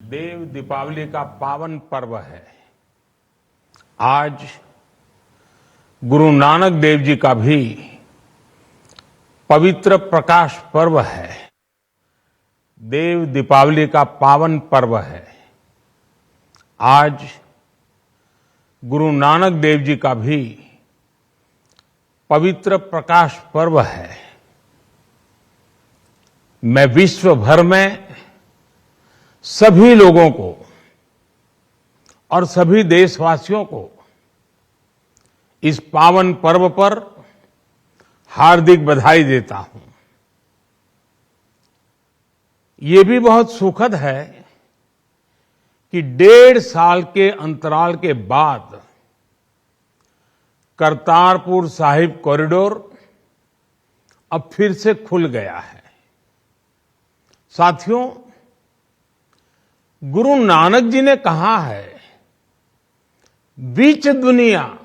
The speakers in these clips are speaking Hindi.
देव दीपावली का पावन पर्व है। आज गुरु नानक देव जी का भी पवित्र प्रकाश पर्व है। देव दीपावली का पावन पर्व है। आज गुरु नानक देव जी का भी पवित्र प्रकाश पर्व है। मैं विश्व भर में सभी लोगों को और सभी देशवासियों को इस पावन पर्व पर हार्दिक बधाई देता हूं। ये भी बहुत सुखद है कि 1.5 साल के अंतराल के बाद करतारपुर साहिब कॉरिडोर अब फिर से खुल गया है। साथियों, गुरु नानक जी ने कहा है, बीच दुनिया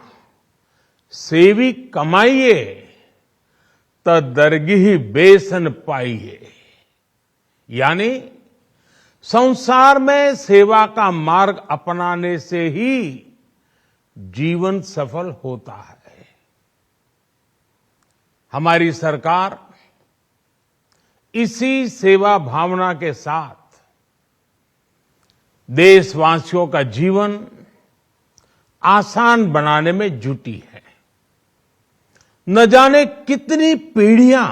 सेवी कमाइए त दरगिही बेसन पाइए। यानी संसार में सेवा का मार्ग अपनाने से ही जीवन सफल होता है। हमारी सरकार इसी सेवा भावना के साथ देशवासियों का जीवन आसान बनाने में जुटी है। न जाने कितनी पीढ़ियां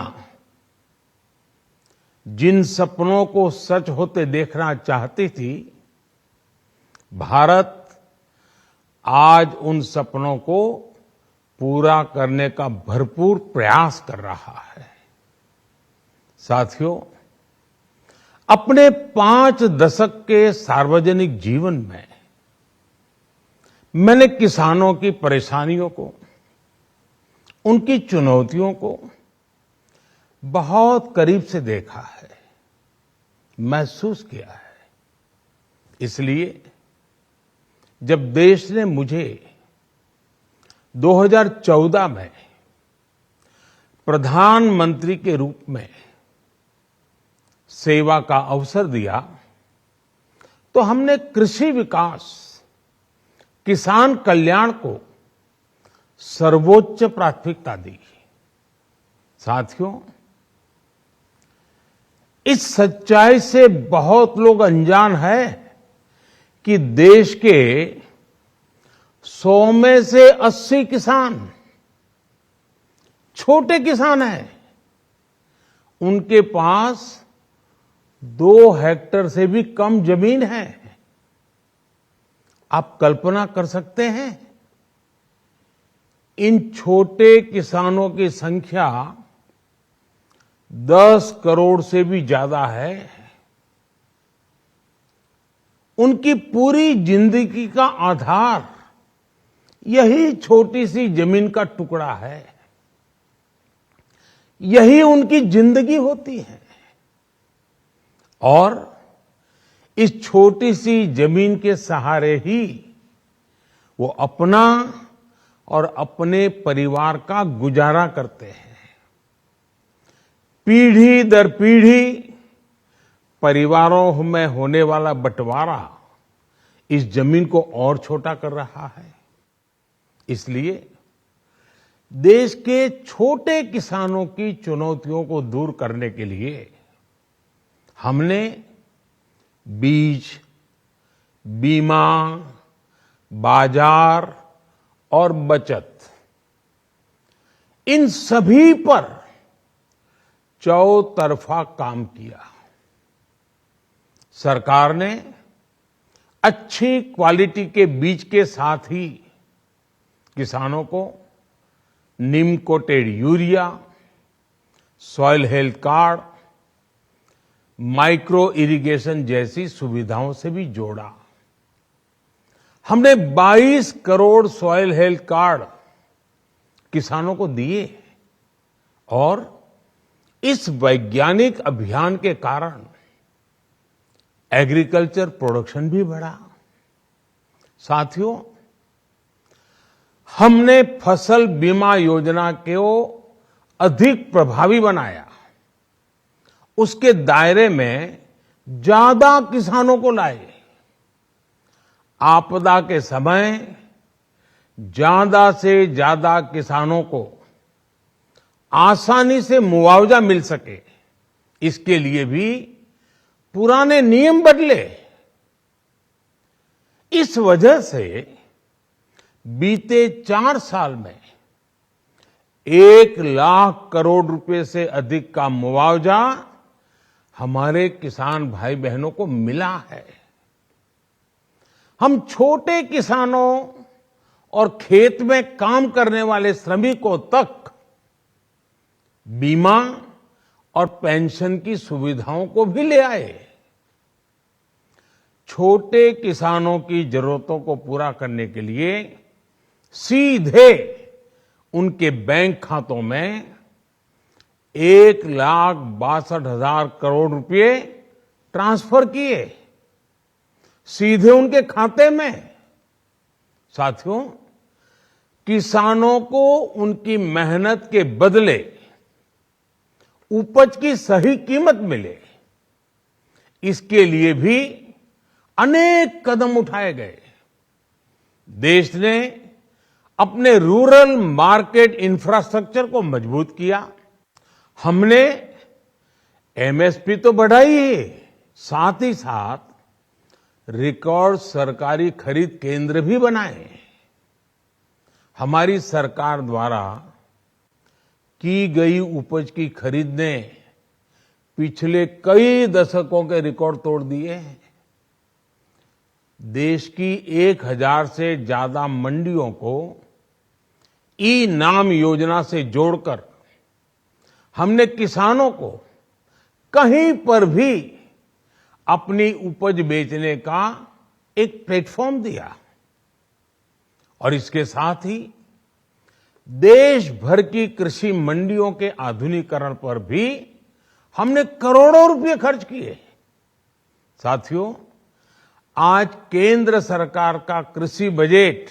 जिन सपनों को सच होते देखना चाहती थी, भारत आज उन सपनों को पूरा करने का भरपूर प्रयास कर रहा है। साथियों, अपने 5 दशक के सार्वजनिक जीवन में मैंने किसानों की परेशानियों को, उनकी चुनौतियों को बहुत करीब से देखा है, महसूस किया है। इसलिए जब देश ने मुझे 2014 में प्रधानमंत्री के रूप में सेवा का अवसर दिया, तो हमने कृषि विकास, किसान कल्याण को सर्वोच्च प्राथमिकता दी। साथियों, इस सच्चाई से बहुत लोग अनजान है कि देश के 100 में से 80 किसान छोटे किसान हैं। उनके पास 2 हेक्टेयर से भी कम जमीन है। आप कल्पना कर सकते हैं, इन छोटे किसानों की संख्या 10 करोड़ से भी ज्यादा है। उनकी पूरी जिंदगी का आधार यही छोटी सी जमीन का टुकड़ा है। यही उनकी जिंदगी होती है। और इस छोटी सी जमीन के सहारे ही वो अपना और अपने परिवार का गुजारा करते हैं। पीढ़ी दर पीढ़ी परिवारों में होने वाला बंटवारा इस जमीन को और छोटा कर रहा है। इसलिए देश के छोटे किसानों की चुनौतियों को दूर करने के लिए हमने बीज, बीमा, बाजार और बचत, इन सभी पर चौतरफा काम किया। सरकार ने अच्छी क्वालिटी के बीज के साथ ही किसानों को neem coated urea, soil health card, micro irrigation जैसी सुविधाओं से भी जोड़ा। हमने 22 करोड़ सॉइल हेल्थ कार्ड किसानों को दिए और इस वैज्ञानिक अभियान के कारण एग्रीकल्चर प्रोडक्शन भी बढ़ा। साथियों, हमने फसल बीमा योजना को अधिक प्रभावी बनाया। उसके दायरे में ज्यादा किसानों को लाए। आपदा के समय ज्यादा से ज्यादा किसानों को आसानी से मुआवजा मिल सके, इसके लिए भी पुराने नियम बदले। इस वजह से बीते 4 साल में 1 लाख करोड़ रुपए से अधिक का मुआवजा हमारे किसान भाई बहनों को मिला है। हम छोटे किसानों और खेत में काम करने वाले श्रमिकों तक बीमा और पेंशन की सुविधाओं को भी ले आए। छोटे किसानों की जरूरतों को पूरा करने के लिए सीधे उनके बैंक खातों में 1,62,000 करोड़ रुपए ट्रांसफर किए, सीधे उनके खाते में। साथियों, किसानों को उनकी मेहनत के बदले उपज की सही कीमत मिले, इसके लिए भी अनेक कदम उठाए गए। देश ने अपने रूरल मार्केट इंफ्रास्ट्रक्चर को मजबूत किया। हमने एमएसपी तो बढ़ाई ही, साथ ही साथ रिकॉर्ड सरकारी खरीद केंद्र भी बनाए। हमारी सरकार द्वारा की गई उपज की खरीद ने पिछले कई दशकों के रिकॉर्ड तोड़ दिए हैं। देश की 1000 से ज्यादा मंडियों को ई नाम योजना से जोड़कर हमने किसानों को कहीं पर भी अपनी उपज बेचने का एक प्लेटफॉर्म दिया। और इसके साथ ही देश भर की कृषि मंडियों के आधुनिकीकरण पर भी हमने करोड़ों रुपए खर्च किए। साथियों, आज केंद्र सरकार का कृषि बजट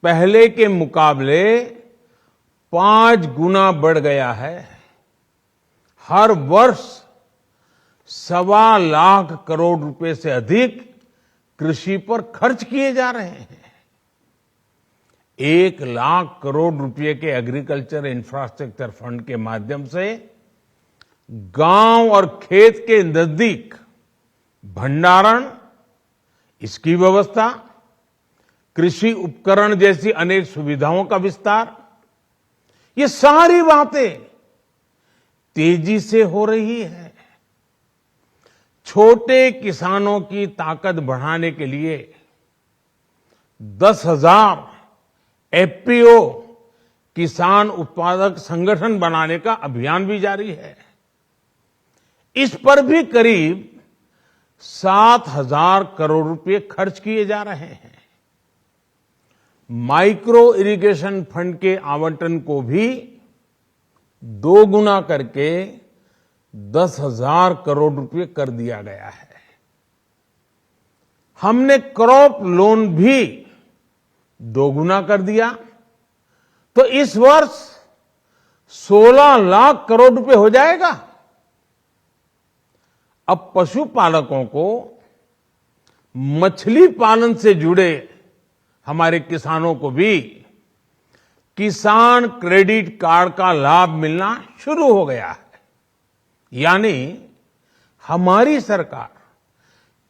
पहले के मुकाबले 5 गुना बढ़ गया है। हर वर्ष 1.25 लाख करोड़ रुपए से अधिक कृषि पर खर्च किए जा रहे हैं। 1 लाख करोड़ रुपए के एग्रीकल्चर इंफ्रास्ट्रक्चर फंड के माध्यम से गांव और खेत के नजदीक भंडारण, इसकी व्यवस्था, कृषि उपकरण जैसी अनेक सुविधाओं का विस्तार, ये सारी बातें तेजी से हो रही है। छोटे किसानों की ताकत बढ़ाने के लिए 10,000 एफपीओ किसान उत्पादक संगठन बनाने का अभियान भी जारी है। इस पर भी करीब 7,000 करोड़ रुपए खर्च किए जा रहे हैं। माइक्रो इरिगेशन फंड के आवंटन को भी 2 गुना करके 10,000 करोड़ रुपए कर दिया गया है। हमने क्रॉप लोन भी 2 गुना कर दिया, तो इस वर्ष 16 लाख करोड़ रुपए हो जाएगा। अब पशुपालकों को मछली पालन से जुड़े हमारे किसानों को भी किसान क्रेडिट कार्ड का लाभ मिलना शुरू हो गया है। यानी हमारी सरकार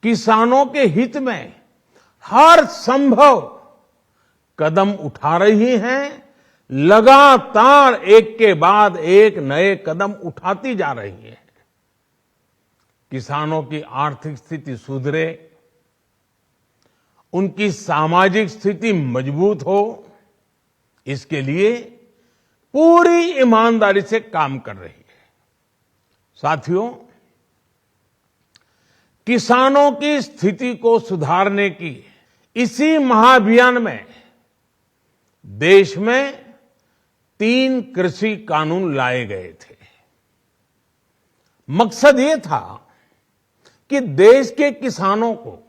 किसानों के हित में हर संभव कदम उठा रही है, लगातार एक के बाद एक नए कदम उठाती जा रही है। किसानों की आर्थिक स्थिति सुधरे, उनकी सामाजिक स्थिति मजबूत हो, इसके लिए पूरी ईमानदारी से काम कर रही है। साथियों, किसानों की स्थिति को सुधारने की इसी महाअभियान में देश में 3 कृषि कानून लाए गए थे। मकसद ये था कि देश के किसानों को,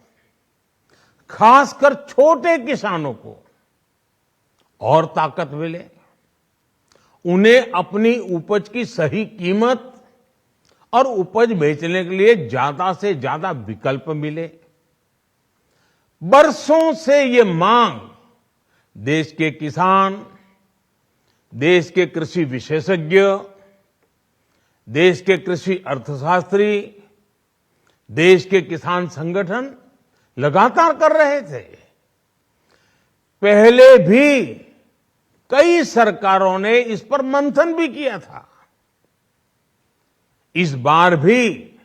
खासकर छोटे किसानों को और ताकत मिले, उन्हें अपनी उपज की सही कीमत और उपज बेचने के लिए ज्यादा से ज्यादा विकल्प मिले। बरसों से ये मांग देश के किसान, देश के कृषि विशेषज्ञ, देश के कृषि अर्थशास्त्री, देश के किसान संगठन लगातार कर रहे थे। पहले भी कई सरकारों ने इस पर मंथन भी किया था। इस बार भी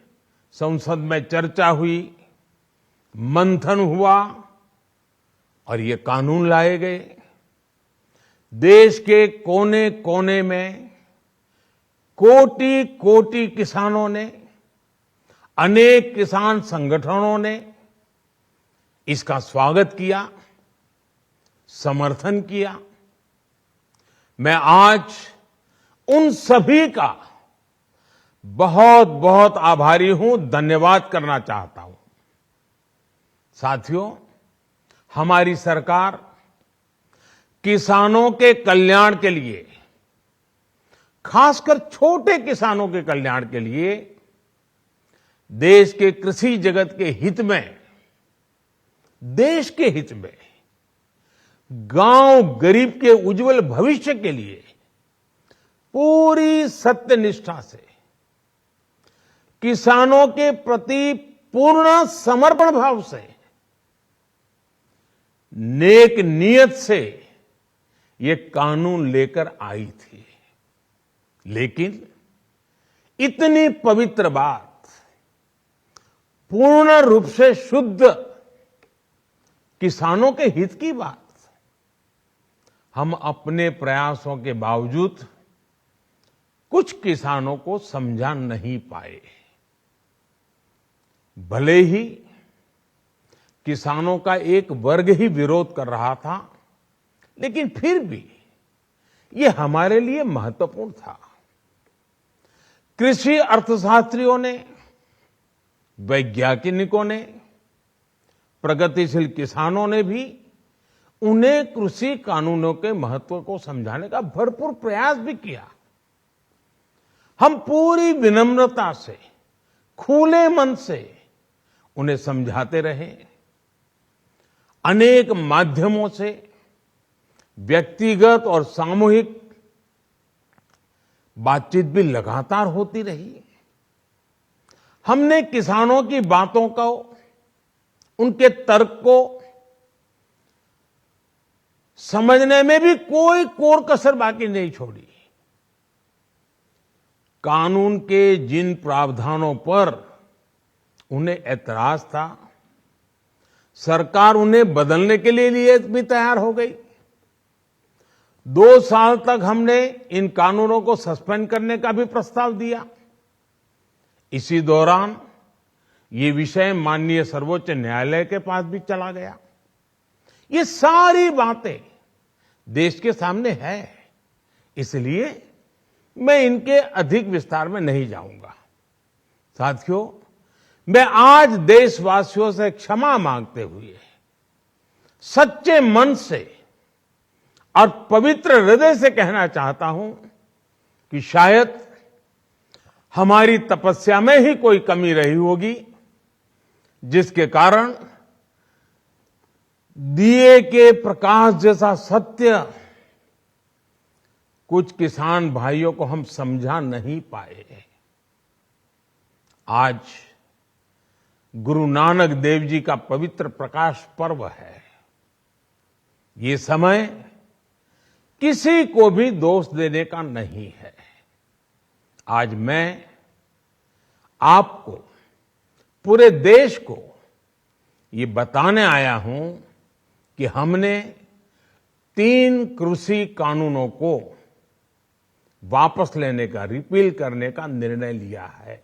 संसद में चर्चा हुई, मंथन हुआ और ये कानून लाए गए। देश के कोने कोने में कोटि कोटि किसानों ने, अनेक किसान संगठनों ने इसका स्वागत किया, समर्थन किया। मैं आज उन सभी का बहुत बहुत आभारी हूं, धन्यवाद करना चाहता हूं। साथियों, हमारी सरकार किसानों के कल्याण के लिए, खासकर छोटे किसानों के कल्याण के लिए, देश के कृषि जगत के हित में, देश के हित में, गांव गरीब के उज्जवल भविष्य के लिए पूरी सत्यनिष्ठा से, किसानों के प्रति पूर्ण समर्पण भाव से, नेक नियत से ये कानून लेकर आई थी। लेकिन इतनी पवित्र बात, पूर्ण रूप से शुद्ध किसानों के हित की बात, हम अपने प्रयासों के बावजूद कुछ किसानों को समझा नहीं पाए। भले ही किसानों का एक वर्ग ही विरोध कर रहा था, लेकिन फिर भी ये हमारे लिए महत्वपूर्ण था। कृषि अर्थशास्त्रियों ने, वैज्ञानिकों ने, प्रगतिशील किसानों ने भी उन्हें कृषि कानूनों के महत्व को समझाने का भरपूर प्रयास भी किया। हम पूरी विनम्रता से, खुले मन से उन्हें समझाते रहे। अनेक माध्यमों से व्यक्तिगत और सामूहिक बातचीत भी लगातार होती रही। हमने किसानों की बातों को, उनके तर्क को समझने में भी कोई कोर कसर बाकी नहीं छोड़ी। कानून के जिन प्रावधानों पर उन्हें ऐतराज था, सरकार उन्हें बदलने के लिए भी तैयार हो गई। 2 साल तक हमने इन कानूनों को सस्पेंड करने का भी प्रस्ताव दिया। इसी दौरान ये विषय माननीय सर्वोच्च न्यायालय के पास भी चला गया। ये सारी बातें देश के सामने है, इसलिए मैं इनके अधिक विस्तार में नहीं जाऊंगा। साथियों, मैं आज देशवासियों से क्षमा मांगते हुए सच्चे मन से और पवित्र हृदय से कहना चाहता हूं कि शायद हमारी तपस्या में ही कोई कमी रही होगी, जिसके कारण दिए के प्रकाश जैसा सत्य कुछ किसान भाइयों को हम समझा नहीं पाए। आज गुरु नानक देव जी का पवित्र प्रकाश पर्व है। ये समय किसी को भी दोष देने का नहीं है। आज मैं आपको, पूरे देश को ये बताने आया हूं कि हमने 3 कृषि कानूनों को वापस लेने का, रिपील करने का निर्णय लिया है।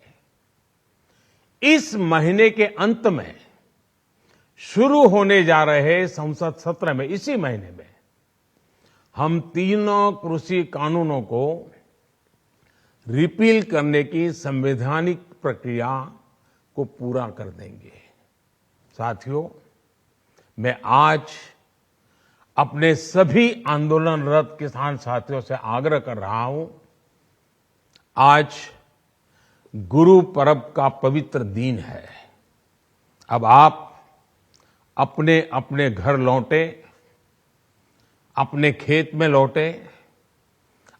इस महीने के अंत में शुरू होने जा रहे संसद सत्र में, इसी महीने में, हम तीनों कृषि कानूनों को रिपील करने की संवैधानिक प्रक्रिया को पूरा कर देंगे। साथियों, मैं आज अपने सभी आंदोलनरत किसान साथियों से आग्रह कर रहा हूं, आज गुरु पर्व का पवित्र दिन है। अब आप अपने अपने घर लौटे, अपने खेत में लौटे,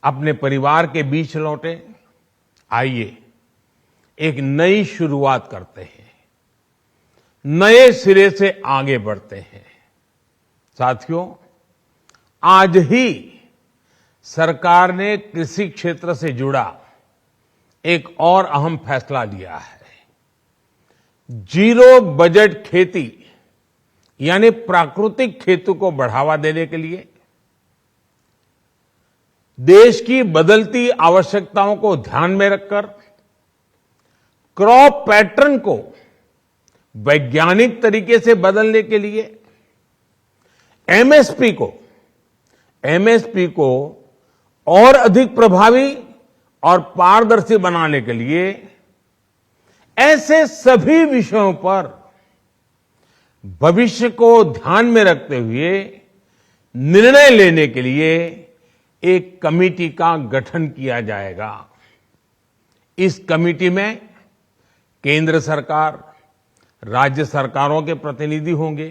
अपने परिवार के बीच लौटे। आइए एक नई शुरुआत करते हैं, नए सिरे से आगे बढ़ते हैं। साथियों, आज ही सरकार ने कृषि क्षेत्र से जुड़ा एक और अहम फैसला लिया है। जीरो बजट खेती यानी प्राकृतिक खेती को बढ़ावा देने के लिए देश की बदलती आवश्यकताओं को ध्यान में रखकर क्रॉप पैटर्न को वैज्ञानिक तरीके से बदलने के लिए एमएसपी को और अधिक प्रभावी और पारदर्शी बनाने के लिए ऐसे सभी विषयों पर भविष्य को ध्यान में रखते हुए निर्णय लेने के लिए एक कमेटी का गठन किया जाएगा। इस कमेटी में केंद्र सरकार, राज्य सरकारों के प्रतिनिधि होंगे,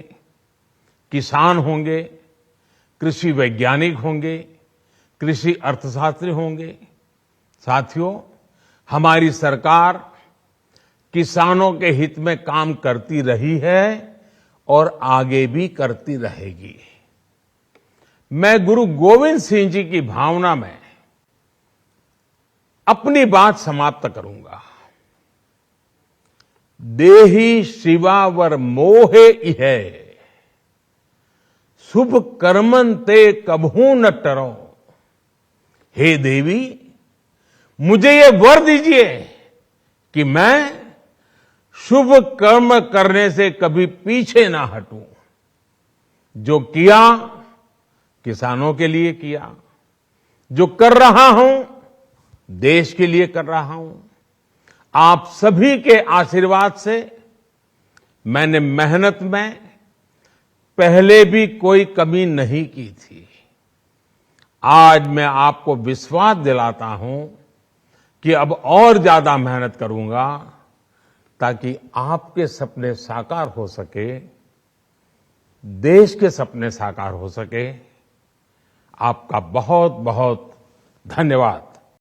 किसान होंगे, कृषि वैज्ञानिक होंगे, कृषि अर्थशास्त्री होंगे। साथियों, हमारी सरकार किसानों के हित में काम करती रही है और आगे भी करती रहेगी। मैं गुरु गोविंद सिंह जी की भावना में अपनी बात समाप्त करूंगा। देहि शिवावर मोहे इहे, शुभ कर्मन ते कबहू न टरो। हे देवी, मुझे ये वर दीजिए कि मैं शुभ कर्म करने से कभी पीछे ना हटूं। जो किया किसानों के लिए किया, जो कर रहा हूं देश के लिए कर रहा हूं। आप सभी के आशीर्वाद से मैंने मेहनत में पहले भी कोई कमी नहीं की थी। आज मैं आपको विश्वास दिलाता हूं कि अब और ज्यादा मेहनत करूंगा ताकि आपके सपने साकार हो सके, देश के सपने साकार हो सके। आपका बहुत बहुत धन्यवाद।